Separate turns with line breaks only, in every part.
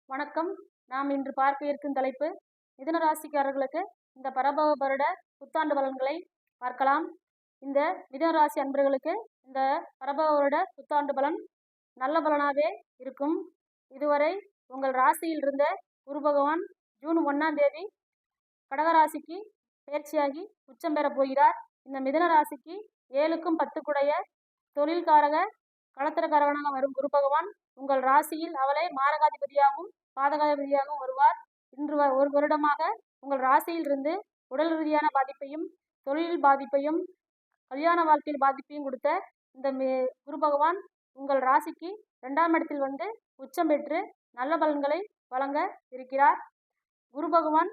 வணக்கம். நாம் இன்று பார்க்க இருக்கும் தலைப்பு மிதுன ராசிக்காரர்களுக்கு இந்த பரபவ வருட புத்தாண்டு பலன்களை பார்க்கலாம். இந்த மிதுன ராசி அன்பர்களுக்கு இந்த பரபவ வருட புத்தாண்டு பலன் நல்ல பலனாகவே இருக்கும். இதுவரை உங்கள் ராசியில் இருந்த குரு பகவான் ஜூன் 1ஆம் தேதி கடகராசிக்கு பயிற்சியாகி உச்சம் பெற போகிறார். இந்த மிதுன ராசிக்கு 7க்கும் 10க்குடைய தொழில்காரக களத்திரக்காரகனாக வரும் குரு பகவான் உங்கள் ராசியில் அவளை மாரகாதிபதியாகவும் பாதகாதிபதியாகவும் வருவார். இன்று ஒரு வருடமாக உங்கள் ராசியில் இருந்து உடல் ரீதியான பாதிப்பையும் தொழில் பாதிப்பையும் கல்யாண வாழ்க்கையில் பாதிப்பையும் கொடுத்த இந்த குரு பகவான் உங்கள் ராசிக்கு 2ஆம் இடத்தில் வந்து உச்சம் பெற்று நல்ல பலன்களை வழங்க இருக்கிறார். குரு பகவான்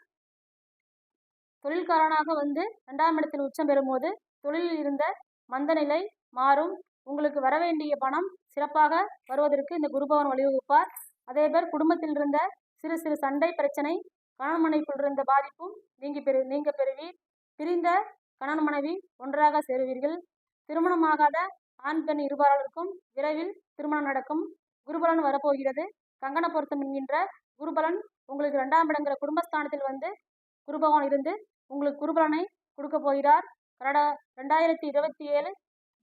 தொழில்காரனாக வந்து 2ஆம் இடத்தில் உச்சம் பெறும்போது தொழிலில் இருந்த மந்த நிலை மாறும். உங்களுக்கு வரவேண்டிய பணம் சிறப்பாக வருவதற்கு இந்த குருபவன் வழிவகுப்பார். அதேபோல் குடும்பத்தில் இருந்த சிறு சிறு சண்டை பிரச்சனை கணவன் மனைவிக்குள் இருந்த பாதிப்பும் நீங்க பெறுவீர். பிரிந்த கணவன் மனைவி ஒன்றாக சேருவீர்கள். திருமணமாகாத ஆண் பெண் இருபாலருக்கும் விரைவில் திருமணம் நடக்கும். குருபலன் வரப்போகிறது. கங்கண பொருத்தம் என்கின்ற குருபலன் உங்களுக்கு 2ஆம் இடங்கிற குடும்பஸ்தானத்தில் வந்து குருபகவான் இருந்து உங்களுக்கு குருபலனை கொடுக்க போகிறார். 2027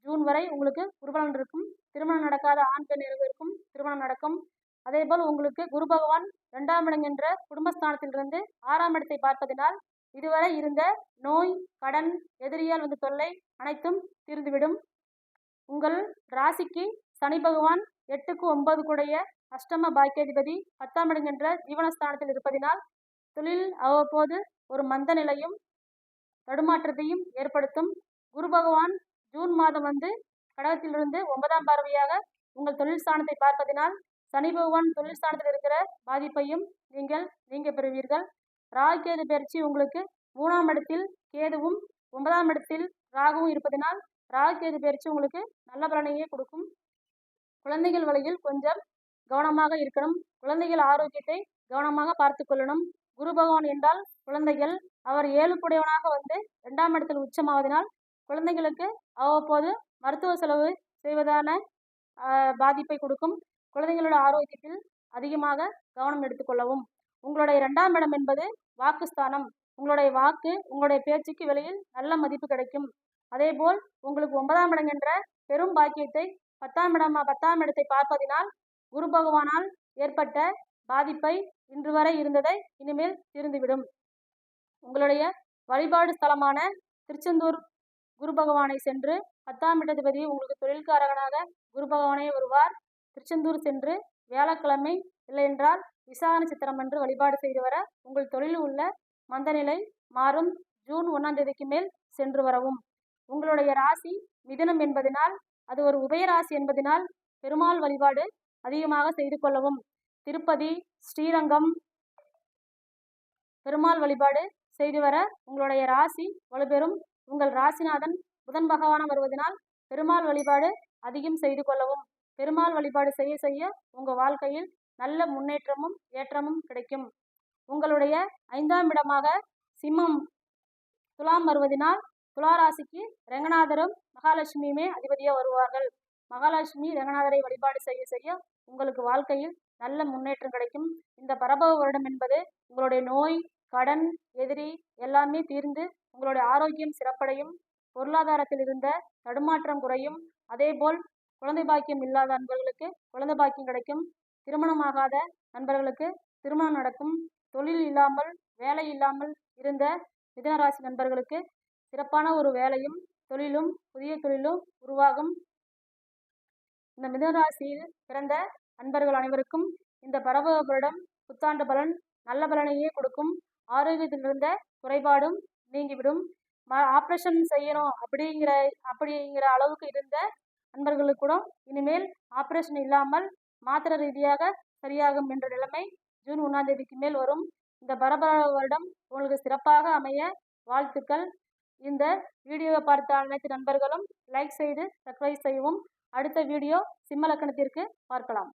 ஜூன் வரை உங்களுக்கு குருபலன் இருக்கும். திருமணம் நடக்காத ஆண் பெண் இருவருக்கும் திருமணம் நடக்கும். அதேபோல் உங்களுக்கு குரு பகவான் 2ஆம் இடம் என்ற குடும்பஸ்தானத்திலிருந்து 6ஆம் இடத்தை பார்ப்பதனால் இதுவரை இருந்த நோய் கடன் எதிரியால் வந்து தொல்லை அனைத்தும் தீர்ந்துவிடும். உங்கள் ராசிக்கு சனி பகவான் 8க்கு 9க்குடைய அஷ்டம பாக்கியாதிபதி 10ஆம் இடம் என்ற ஜீவனஸ்தானத்தில் இருப்பதினால் தொழில் அவ்வப்போது ஒரு மந்த நிலையும் தடுமாற்றத்தையும் ஏற்படுத்தும். குரு பகவான் ஜூன் மாதம் வந்து கடகத்திலிருந்து 9ஆம் பார்வையாக உங்கள் தொழில் ஸ்தானத்தை பார்ப்பதினால் சனி பகவான் தொழில் ஸ்தானத்தில் இருக்கிற பாதிப்பையும் நீங்க பெறுவீர்கள். ராகு கேது பயிற்சி உங்களுக்கு 3ஆம் இடத்தில் கேதுவும் 9ஆம் இடத்தில் ராகுவும் இருப்பதனால் ராகு கேது பயிற்சி உங்களுக்கு நல்ல பலனையே கொடுக்கும். குழந்தைகள் வழியில் கொஞ்சம் கவனமாக இருக்கணும். குழந்தைகள் ஆரோக்கியத்தை கவனமாக பார்த்து கொள்ளணும். குரு பகவான் என்றால் குழந்தைகள். அவர் 7க்குடையவனாக வந்து 2ஆம் இடத்தில் உச்சமாவதனால் குழந்தைகளுக்கு அவ்வப்போது மருத்துவ செலவு செய்வதான பாதிப்பை கொடுக்கும். குழந்தைகளோட ஆரோக்கியத்தில் அதிகமாக கவனம் எடுத்துக்கொள்ளவும். உங்களுடைய 2ஆம் இடம் என்பது வாக்குஸ்தானம். உங்களுடைய வாக்கு உங்களுடைய பேச்சுக்கு வெளியில் நல்ல மதிப்பு கிடைக்கும். அதேபோல் உங்களுக்கு 9ஆம் இடம் என்ற பெரும் பாக்கியத்தை 10ஆம் இடத்தை பார்ப்பதினால் குரு பகவானால் ஏற்பட்ட பாதிப்பை இன்று வரை இருந்ததை இனிமேல் தீர்ந்துவிடும். உங்களுடைய வழிபாடு ஸ்தலமான திருச்செந்தூர் குரு பகவானை சென்று 10ஆம் இடதிபதி உங்களுக்கு தொழில்காரகனாக குரு பகவானே வருவார். திருச்செந்தூர் சென்று வியாழக்கிழமை இல்லையென்றால் விசாக நட்சத்திரம் என்று வழிபாடு செய்து வர உங்கள் தொழிலில் உள்ள மந்தநிலை மாறும். ஜூன் 1ஆம் தேதிக்கு மேல் சென்று வரவும். உங்களுடைய ராசி மிதுனம் என்பதனால் அது ஒரு உபயராசி என்பதனால் பெருமாள் வழிபாடு அதிகமாக செய்து கொள்ளவும். திருப்பதி ஸ்ரீரங்கம் பெருமாள் வழிபாடு செய்து வர உங்களுடைய ராசி வலுப்பெறும். உங்கள் ராசிநாதன் புதன் பகவானம் வருவதனால் பெருமாள் வழிபாடு அதிகம் செய்து கொள்ளவும். பெருமாள் வழிபாடு செய்ய செய்ய உங்கள் வாழ்க்கையில் நல்ல முன்னேற்றமும் ஏற்றமும் கிடைக்கும். உங்களுடைய 5ஆம் இடமாக சிம்மம் துலாம் வருவதனால் துலா ராசிக்கு ரங்கநாதரும் மகாலட்சுமியுமே அதிபதியாக வருவார்கள். மகாலட்சுமி ரங்கநாதரை வழிபாடு செய்ய செய்ய உங்களுக்கு வாழ்க்கையில் நல்ல முன்னேற்றம் கிடைக்கும். இந்த பரபவ வருடம் என்பது உங்களுடைய நோய் கடன் எதிரி எல்லாமே தீர்ந்து உங்களுடைய ஆரோக்கியம் சிறப்படையும். பொருளாதாரத்தில் இருந்த தடுமாற்றம் குறையும். அதேபோல் குழந்தை பாக்கியம் இல்லாத நண்பர்களுக்கு குழந்தை பாக்கியம் கிடைக்கும். திருமணமாகாத நண்பர்களுக்கு திருமணம் நடக்கும். தொழில் இல்லாமல் வேலை இல்லாமல் இருந்த மிதுனராசி நண்பர்களுக்கு சிறப்பான ஒரு வேலையும் தொழிலும் புதிய தொழிலும் உருவாகும். இந்த மிதுனராசியில் பிறந்த நண்பர்கள் அனைவருக்கும் இந்த பரபவ வருடம் புத்தாண்டு பலன் நல்ல பலனையே கொடுக்கும். ஆரோக்கியத்தில் இருந்த குறைபாடும் நீங்கிவிடும். ஆப்ரேஷன் செய்யணும் அப்படிங்கிற அளவுக்கு இருந்த நண்பர்களுக்கு கூட இனிமேல் ஆப்ரேஷன் இல்லாமல் மாத்திரை ரீதியாக சரியாகும் என்ற நிலைமை ஜூன் 1ஆம் தேதிக்கு மேல் வரும். இந்த பரபர வருடம் உங்களுக்கு சிறப்பாக அமைய வாழ்த்துக்கள். இந்த வீடியோவை பார்த்த அனைத்து நண்பர்களும் லைக் செய்து சப்ஸ்கிரைப் செய்யவும். அடுத்த வீடியோ சிம்ம லக்கணத்திற்கு பார்க்கலாம்.